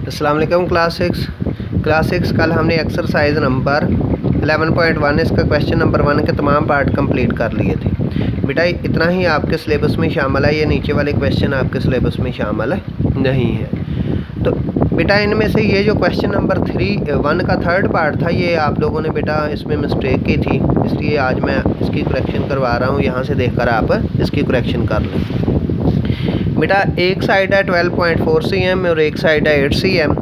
अस्सलाम वालेकुम class six कल हमने एक्सरसाइज नंबर 11.1 इसका क्वेश्चन नंबर 1 के तमाम पार्ट कंप्लीट कर लिए थे। बेटा इतना ही आपके सिलेबस में शामिल है, ये नीचे वाले क्वेश्चन आपके सिलेबस में शामिल नहीं है। तो बेटा इनमें से ये जो क्वेश्चन नंबर 1 का थर्ड पार्ट था, ये आप लोगों ने बेटा इसमें मिस्टेक की थी, इसलिए आज मैं इसकी करेक्शन करवा रहा हूँ। यहाँ से देखकर आप इसकी करेक्शन कर लें। बेटा एक साइड है 12.4 cm और एक साइड है 8 cm।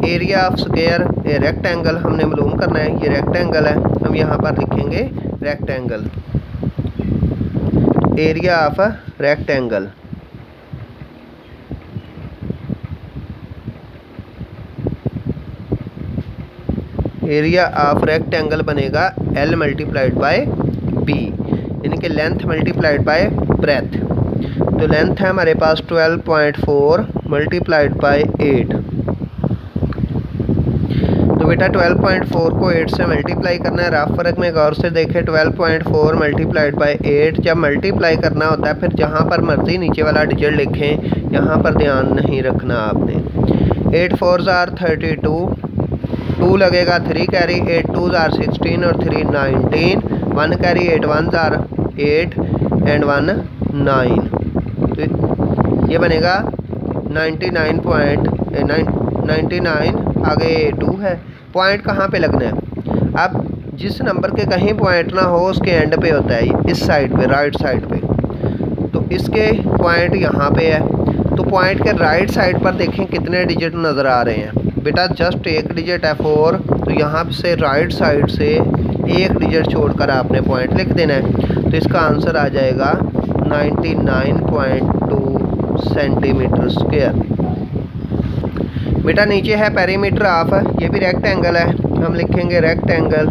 Area of square rectangle हमने मालूम करना है, ये रेक्टेंगल है, हम यहाँ पर लिखेंगे rectangle, area of rectangle. Area of rectangle बनेगा L मल्टीप्लाइड बाय B, यानी कि लेंथ मल्टीप्लाइड बाय ब्रेथ। तो लेंथ है हमारे पास 12.4 मल्टीप्लाइड बाय 8। तो बेटा 12.4 को 8 से मल्टीप्लाई करना है। रफ फर्क में गौर से देखें, 12.4 मल्टीप्लाइड बाय 8 जब मल्टीप्लाई करना होता है, फिर जहाँ पर मर्जी नीचे वाला डिजिट लिखें, यहाँ पर ध्यान नहीं रखना आपने। 8 4s are 32, 2 लगेगा, 3 कैरी, 8 2s are 16 और 3 19, 1 कैरी, 8 1s are 8 एंड 1 9। तो ये बनेगा 99 आगे 2 है। पॉइंट कहाँ पे लगना है? अब जिस नंबर के कहीं पॉइंट ना हो उसके एंड पे होता है, इस साइड पे, राइट साइड पे। तो इसके पॉइंट यहाँ पे है, तो पॉइंट के राइट साइड पर देखें कितने डिजिट नज़र आ रहे हैं। बेटा जस्ट एक डिजिट है 4, तो यहाँ से राइट साइड से एक डिजिट छोड़कर आपने पॉइंट लिख देना है। तो इसका आंसर आ जाएगा 99.2 सेंटीमीटर स्क्वायर। बेटा नीचे है पेरीमीटर ऑफ, ये भी रेक्टेंगल है, हम लिखेंगे rectangle.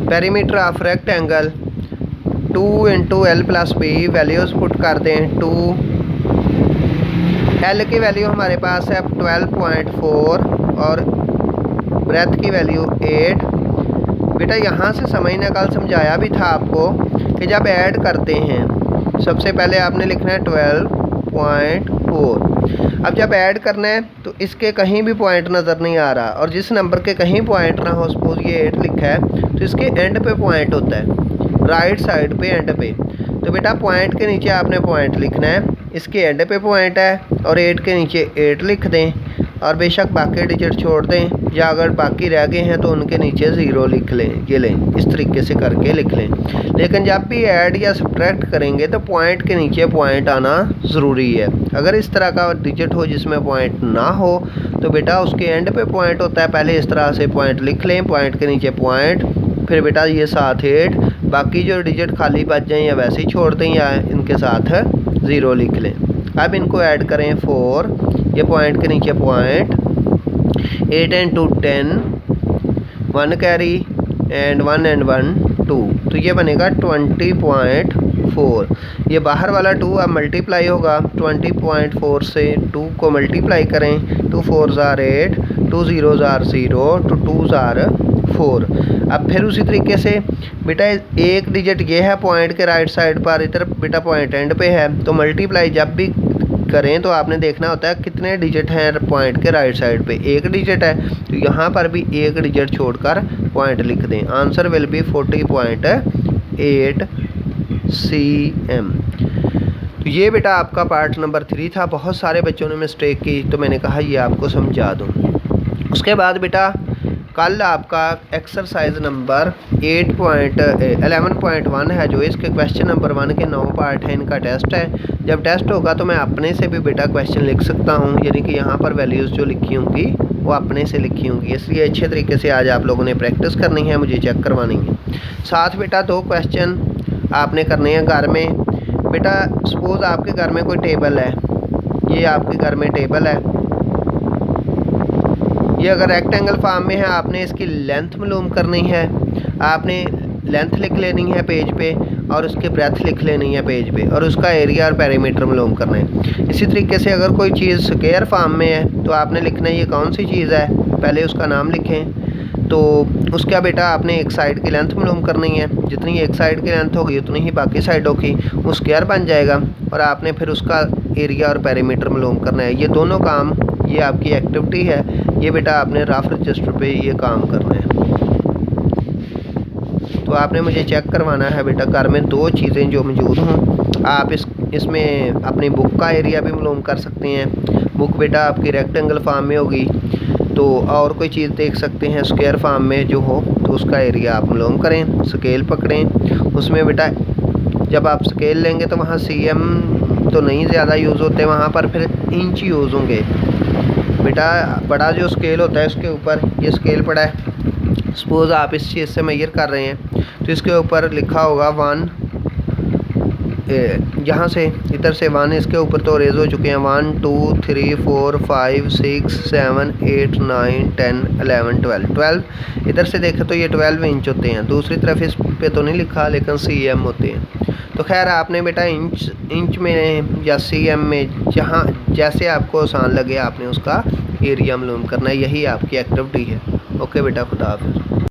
Perimeter of rectangle 2 × L + B, values put कर दें। 2 L की वैल्यू हमारे पास है 12.4 और ब्रेथ की वैल्यू 8। बेटा यहाँ से समझना, कल समझाया भी था आपको कि जब ऐड करते हैं सबसे पहले आपने लिखना है 12.4। अब जब ऐड करना है तो इसके कहीं भी पॉइंट नज़र नहीं आ रहा, और जिस नंबर के कहीं पॉइंट ना हो, सपोज ये 8 लिखा है, तो इसके एंड पे पॉइंट होता है, राइट साइड पे, एंड पे। तो बेटा पॉइंट के नीचे आपने पॉइंट लिखना है, इसके एंड पे पॉइंट है, और 8 के नीचे 8 लिख दें, और बेशक बाकी डिजिट छोड़ दें, या अगर बाकी रह गए हैं तो उनके नीचे 0 लिख लें। ये लें, इस तरीके से करके लिख लें। लेकिन जब भी ऐड या सब्ट्रैक्ट करेंगे तो पॉइंट के नीचे पॉइंट आना ज़रूरी है। अगर इस तरह का डिजिट हो जिसमें पॉइंट ना हो, तो बेटा उसके एंड पे पॉइंट होता है, पहले इस तरह से पॉइंट लिख लें, पॉइंट के नीचे पॉइंट, फिर बेटा ये 7 8, बाकी जो डिजिट खाली बच जाएँ या वैसे ही छोड़ दें या इनके साथ 0 लिख लें। अब इनको ऐड करें 4, ये पॉइंट के नीचे पॉइंट, 8 × 2 10, 1 कैरी एंड 1 एंड 1 2, तो ये बनेगा 20.4। ये बाहर वाला 2 अब मल्टीप्लाई होगा, 20.4 से 2 को मल्टीप्लाई करें, 2 4s are 8, 2 0s are 0, 2 2s are 4। अब फिर उसी तरीके से बेटा एक डिजिट ये है पॉइंट के राइट साइड पर, इधर बेटा पॉइंट एंड पे है, तो मल्टीप्लाई जब भी करें तो आपने देखना होता है कितने डिजिट हैं पॉइंट के राइट साइड पे। एक डिजिट है, तो यहाँ पर भी एक डिजिट छोड़कर पॉइंट लिख दें। Answer will be 40.8 cm। तो ये बेटा आपका पार्ट नंबर 3 था। बहुत सारे बच्चों ने मिस्टेक की, तो मैंने कहा ये आपको समझा दूँ। उसके बाद बेटा कल आपका एक्सरसाइज नंबर 11.1 है, जो इसके क्वेश्चन नंबर 1 के 9 पार्ट हैं, इनका टेस्ट है। जब टेस्ट होगा तो मैं अपने से भी बेटा क्वेश्चन लिख सकता हूँ, यानी कि यहाँ पर वैल्यूज़ जो लिखी होंगी वो अपने से लिखी होंगी। इसलिए अच्छे तरीके से आज आप लोगों ने प्रैक्टिस करनी है, मुझे चेक करवानी है। साथ बेटा 2 क्वेश्चन आपने करने हैं घर में। बेटा सपोज़ आपके घर में कोई टेबल है, ये आपके घर में टेबल है, ये अगर रेक्टेंगल फॉर्म में है, आपने इसकी लेंथ मालूम करनी है, आपने लेंथ लिख लेनी है पेज पे, और उसकी ब्रेथ लिख लेनी है पेज पे, और उसका एरिया और पेरीमीटर मालूम करना है। इसी तरीके से अगर कोई चीज़ स्क्वायर फॉर्म में है तो आपने लिखना है ये कौन सी चीज़ है, पहले उसका नाम लिखें, तो उसका बेटा आपने एक साइड की लेंथ मालूम करनी है। जितनी एक साइड की लेंथ होगी उतनी ही बाकी साइडों की, वो स्क्वायर बन जाएगा। और आपने फिर उसका एरिया और पेरीमीटर मालूम करना है। ये दोनों काम, ये आपकी एक्टिविटी है, ये बेटा आपने रफ रजिस्टर पे ये काम करना है। तो आपने मुझे चेक करवाना है बेटा घर में 2 चीज़ें जो मौजूद हों। आप इसमें अपनी बुक का एरिया भी मालूम कर सकते हैं। बुक बेटा आपकी रेक्टेंगल फॉर्म में होगी, तो और कोई चीज़ देख सकते हैं स्क्वायर फॉर्म में जो हो, तो उसका एरिया आप मालूम करें। स्केल पकड़ें, उसमें बेटा जब आप स्केल लेंगे तो वहाँ cm तो नहीं ज़्यादा यूज़ होते, वहाँ पर फिर इंच यूज़ होंगे। बेटा बड़ा जो स्केल होता है उसके ऊपर ये स्केल पड़ा है, सपोज़ आप इस चीज़ से मेजर कर रहे हैं तो इसके ऊपर लिखा होगा 1, यहाँ से इधर से 1, इसके ऊपर तो रेज हो चुके हैं 1 2 3 4 5 6 7 8 9 10 11 12 इधर से देखें तो ये 12 इंच होते हैं। दूसरी तरफ इस पे तो नहीं लिखा, लेकिन cm होते हैं। तो खैर आपने बेटा इंच में या cm में जहाँ जैसे आपको आसान लगे आपने उसका एरिया मालूम करना है। यही आपकी एक्टिविटी है। ओके बेटा, खुदा हाफिज़।